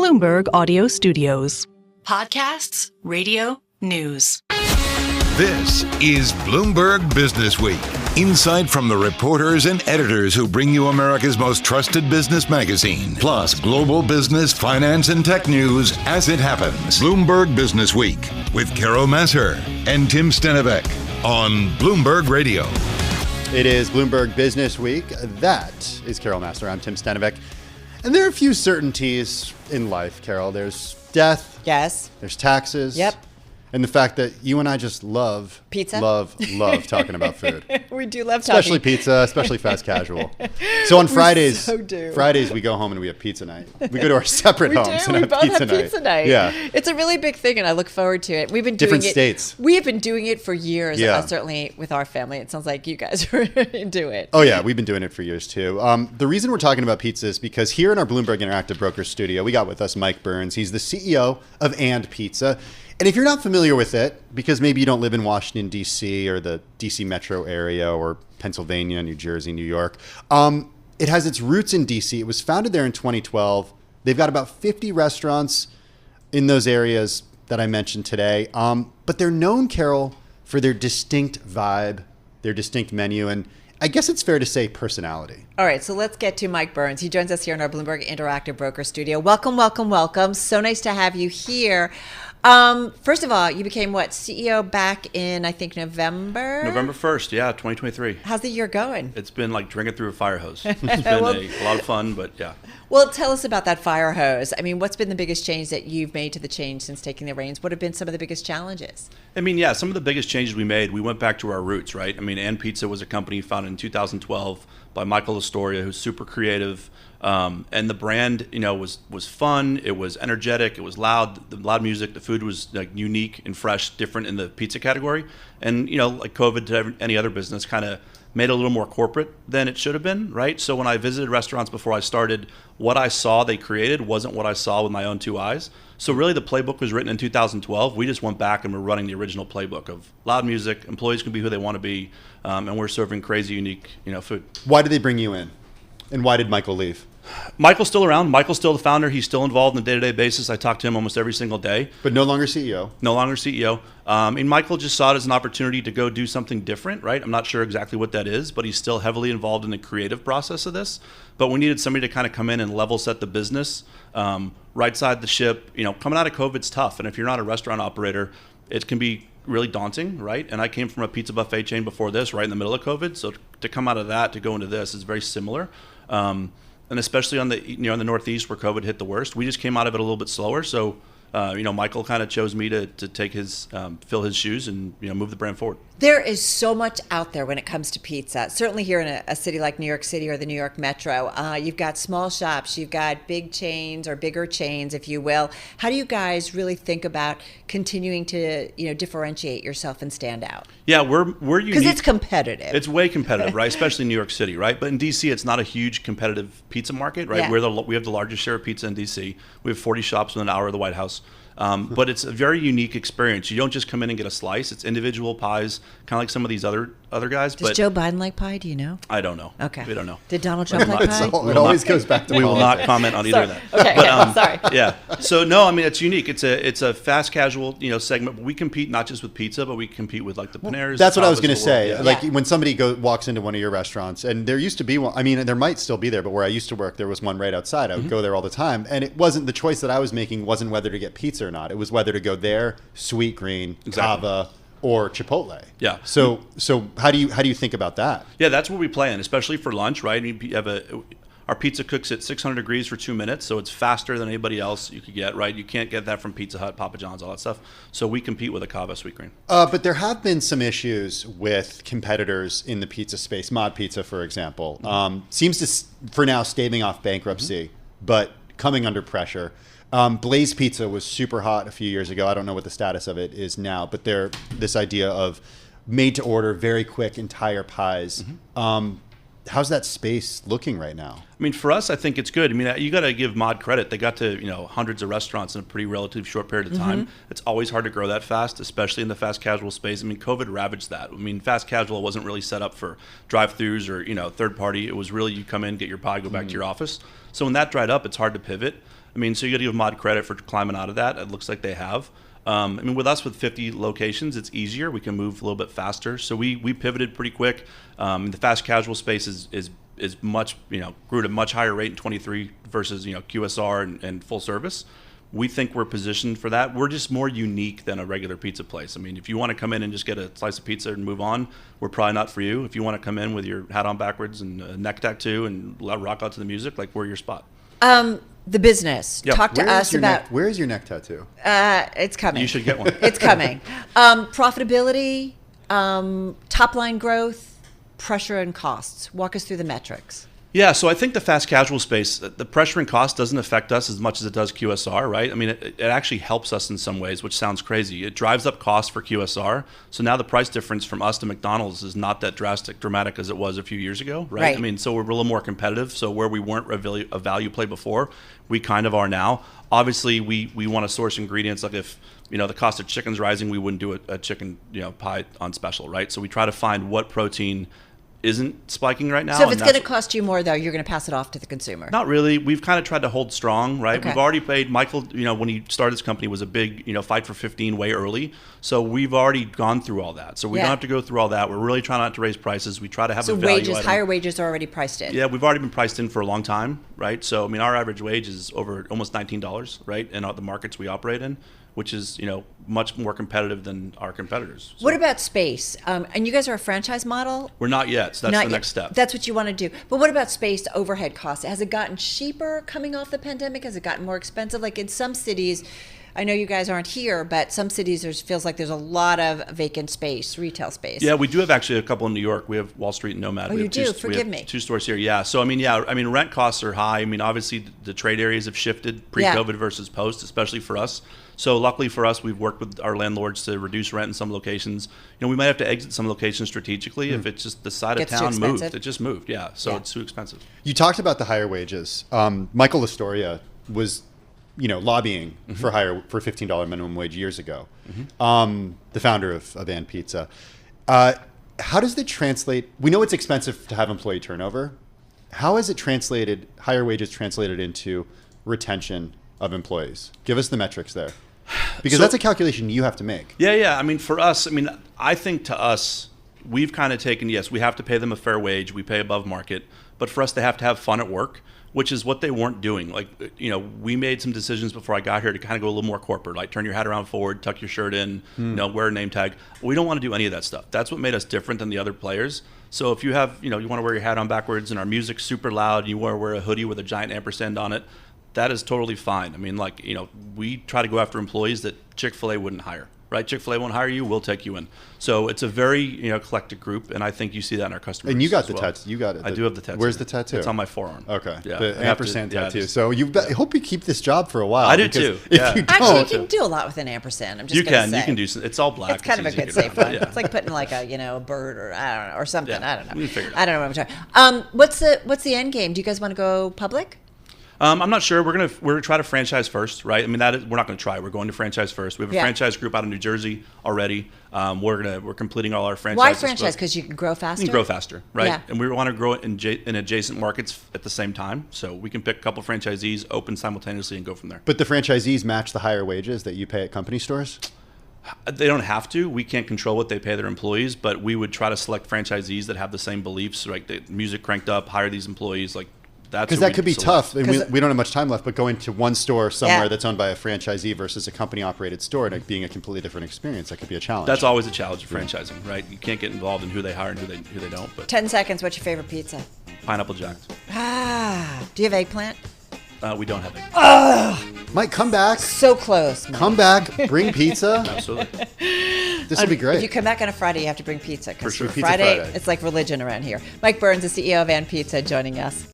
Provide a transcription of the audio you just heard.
Bloomberg Audio Studios. Podcasts, radio, news. This is Bloomberg Businessweek. Insight from the reporters and editors who bring you America's most trusted business magazine. Plus, global business, finance, and tech news as it happens. Bloomberg Businessweek with Carol Massar and Tim Stenovec on Bloomberg Radio. It is Bloomberg Businessweek. That is Carol Massar. I'm Tim Stenovec. And there are a few certainties in life, Carol. There's death. Yes. There's taxes. Yep. And the fact that you and I just love pizza. Love talking about food. We do love especially talking. Pizza, especially fast casual. So on Fridays, so do. Fridays we go home and we have pizza night. We go to our separate homes and we have both pizza have night. pizza night. Yeah. It's a really big thing, and I look forward to it. We've been Different doing it. states. We have been doing it for years. Yeah. Certainly with our family. It sounds like you guys are into it. Oh yeah, we've been doing it for years too. The reason we're talking about pizza is because here in our Bloomberg Interactive Brokers studio, we got with us Mike Burns. He's the CEO of And Pizza. And if you're not familiar with it, because maybe you don't live in Washington, D.C. or the D.C. metro area or Pennsylvania, New Jersey, New York, it has its roots in D.C. It was founded there in 2012. They've got about 50 restaurants in those areas that I mentioned today. But they're known, Carol, for their distinct vibe, their distinct menu, and I guess it's fair to say personality. All right, so let's get to Mike Burns. He joins us here in our Bloomberg Interactive Broker Studio. Welcome, welcome, welcome. So nice to have you here. First of all, you became CEO back in, I think, November? November 1st, yeah, 2023. How's the year going? It's been like drinking through a fire hose. It's been a lot of fun, but yeah. Well, tell us about that fire hose. I mean, what's been the biggest change that you've made to the change since taking the reins? What have been some of the biggest challenges? I mean, yeah, some of the biggest changes we made, we went back to our roots, right? I mean, And Pizza was a company founded in 2012 by Michael Astoria, who's super creative. And the brand, was fun. It was energetic. It was loud. The loud music. The food was like unique and fresh, different in the pizza category. And like COVID to any other business, kind of made it a little more corporate than it should have been, right? So when I visited restaurants before I started, what I saw they created wasn't what I saw with my own two eyes. So really, the playbook was written in 2012. We just went back and we're running the original playbook of loud music. Employees can be who they want to be, and we're serving crazy, unique, food. Why did they bring you in? And why did Michael leave? Michael's still around. Michael's still the founder. He's still involved on a day-to-day basis. I talk to him almost every single day. But no longer CEO. No longer CEO. And Michael just saw it as an opportunity to go do something different, right? I'm not sure exactly what that is, but he's still heavily involved in the creative process of this. But we needed somebody to kind of come in and level set the business, right side the ship. Coming out of COVID's tough. And if you're not a restaurant operator, it can be really daunting, right? And I came from a pizza buffet chain before this, right in the middle of COVID. So to come out of that to go into this is very similar. And especially on the in the Northeast where COVID hit the worst, we just came out of it a little bit slower. So Michael kind of chose me to take his fill his shoes and move the brand forward. There is so much out there when it comes to pizza. Certainly here in a city like New York City or the New York Metro, you've got small shops, you've got big chains or bigger chains, if you will. How do you guys really think about continuing to differentiate yourself and stand out? Yeah, we're unique. Because it's competitive. It's way competitive, right? Especially in New York City, right? But in DC, it's not a huge competitive pizza market, right? Yeah. We have the largest share of pizza in DC. We have 40 shops within an hour of the White House. But it's a very unique experience. You don't just come in and get a slice. It's individual pies, kind of like some of these other guys. Does Joe Biden like pie? Do you know? I don't know. Okay. We don't know. Did Donald Trump like pie? It always goes back to We will politics. not comment on either of that. Okay, But, sorry. Yeah. So no, I mean it's unique. It's a fast casual segment. But we compete not just with pizza, but we compete with like the Paneras. That's what I was Tapas going of to the world. say. Yeah. Like when somebody walks into one of your restaurants, and there used to be one. I mean, there might still be there, but where I used to work, there was one right outside. I would go there all the time, and it wasn't the choice that I was making. Wasn't whether to get pizza or not. It was whether to go there, Sweet Green, Cava, or Chipotle. Yeah. So how do you think about that? Yeah, that's what we play in, especially for lunch, right? You have our pizza cooks at 600 degrees for 2 minutes, so it's faster than anybody else you could get, right? You can't get that from Pizza Hut, Papa John's, all that stuff. So we compete with a Cava Sweet Green. But there have been some issues with competitors in the pizza space. Mod Pizza, for example, seems to, for now, staving off bankruptcy, but coming under pressure. Blaze Pizza was super hot a few years ago. I don't know what the status of it is now, but this idea of made to order, very quick, entire pies. How's that space looking right now? I mean, for us, I think it's good. I mean, you got to give Mod credit. They got to, hundreds of restaurants in a pretty relatively short period of time. It's always hard to grow that fast, especially in the fast casual space. I mean, COVID ravaged that. I mean, fast casual wasn't really set up for drive-throughs or, third party. It was really you come in, get your pie, go back to your office. So when that dried up, it's hard to pivot. I mean, so you got to give Mod credit for climbing out of that. It looks like they have. I mean, with us with 50 locations, it's easier. We can move a little bit faster. So we pivoted pretty quick. The fast casual space is much, grew at a much higher rate in 23 versus, QSR and full service. We think we're positioned for that. We're just more unique than a regular pizza place. I mean, if you want to come in and just get a slice of pizza and move on, we're probably not for you. If you want to come in with your hat on backwards and a neck tattoo and rock out to the music, like we're your spot. The business. Yep. Talk to us about. Where is your neck tattoo? It's coming. You should get one. It's coming. Profitability, top line growth, pressure and costs. Walk us through the metrics. Yeah, so I think the fast casual space, the pressure and cost doesn't affect us as much as it does QSR, right? I mean, it actually helps us in some ways, which sounds crazy. It drives up costs for QSR. So now the price difference from us to McDonald's is not that dramatic as it was a few years ago, right? I mean, so we're a little more competitive. So where we weren't a value play before, we kind of are now. Obviously, we want to source ingredients. Like if, the cost of chicken's rising, we wouldn't do a chicken, pie on special, right? So we try to find what protein isn't spiking right now. So if it's going to cost you more, though, you're going to pass it off to the consumer. Not really. We've kind of tried to hold strong, right? Okay. We've already paid Michael, when he started this company, was a big, fight for 15 way early. So we've already gone through all that. So we don't have to go through all that. We're really trying not to raise prices. We try to have a value item. Higher wages are already priced in. Yeah, we've already been priced in for a long time, right? So, I mean, our average wage is over almost $19, right? In the markets we operate in, which is, much more competitive than our competitors. So. What about space? And you guys are a franchise model? We're not yet, so that's the next step. That's what you want to do. But what about space overhead costs? Has it gotten cheaper coming off the pandemic? Has it gotten more expensive? Like in some cities, I know you guys aren't here, but some cities feels like there's a lot of vacant space, retail space. Yeah, we do have actually a couple in New York. We have Wall Street and Nomad. Oh, we you have do? Forgive we me. have 2 stores here. Yeah. So, I mean, rent costs are high. I mean, obviously the trade areas have shifted pre-COVID versus post, especially for us. So luckily for us, we've worked with our landlords to reduce rent in some locations. We might have to exit some locations strategically if it's just the side of town moved. It just moved. Yeah. So it's too expensive. You talked about the higher wages. Michael Astoria was lobbying for $15 minimum wage years ago. The founder of And Pizza. How does it translate? We know it's expensive to have employee turnover. How has it translated, higher wages translated into retention of employees? Give us the metrics there. Because that's a calculation you have to make. Yeah. I mean, for us, I think to us, we've kind of taken, yes, we have to pay them a fair wage. We pay above market. But for us, they have to have fun at work, which is what they weren't doing. Like, we made some decisions before I got here to kind of go a little more corporate, like turn your hat around forward, tuck your shirt in, wear a name tag. We don't want to do any of that stuff. That's what made us different than the other players. So if you have, you want to wear your hat on backwards and our music's super loud, and you want to wear a hoodie with a giant ampersand on it, that is totally fine. I mean, we try to go after employees that Chick-fil-A wouldn't hire, right? Chick-fil-A won't hire you, we'll take you in. So it's a very, eclectic group, and I think you see that in our customers. And you got the tattoo. You got it. I do have the tattoo. Where's the tattoo? It's on my forearm. Okay. Yeah. The ampersand tattoo. So I hope you keep this job for a while. I do too. If you don't, actually, you can do a lot with an ampersand. I'm just going to say. You can do. It's all black. It's kind of a good safe one. It's like putting like a bird or or something. Yeah. I don't know. We can figure it out. I don't know what I'm talking. What's the end game? Do you guys want to go public? I'm not sure. We're gonna try to franchise first, right? I mean, we're not gonna try. We're going to franchise first. We have a franchise group out of New Jersey already. We're completing all our franchises. Why franchise? Because you can grow faster. You can grow faster, right? Yeah. And we want to grow it in adjacent markets at the same time, so we can pick a couple franchisees, open simultaneously, and go from there. But the franchisees match the higher wages that you pay at company stores? They don't have to. We can't control what they pay their employees, but we would try to select franchisees that have the same beliefs, like the music cranked up, hire these employees, like. Because that could be tough. And we don't have much time left, but going to one store somewhere that's owned by a franchisee versus a company-operated store and it being a completely different experience, that could be a challenge. That's always a challenge of franchising, right? You can't get involved in who they hire and who they don't. But 10 seconds. What's your favorite pizza? Pineapple Jacks. Do you have eggplant? We don't have it. Mike, come back. So close. Mike. Come back. Bring pizza. Absolutely. This will be great. If you come back on a Friday, you have to bring pizza. For sure. Pizza Friday, Friday. it's like religion around here. Mike Burns, the CEO of And Pizza, joining us.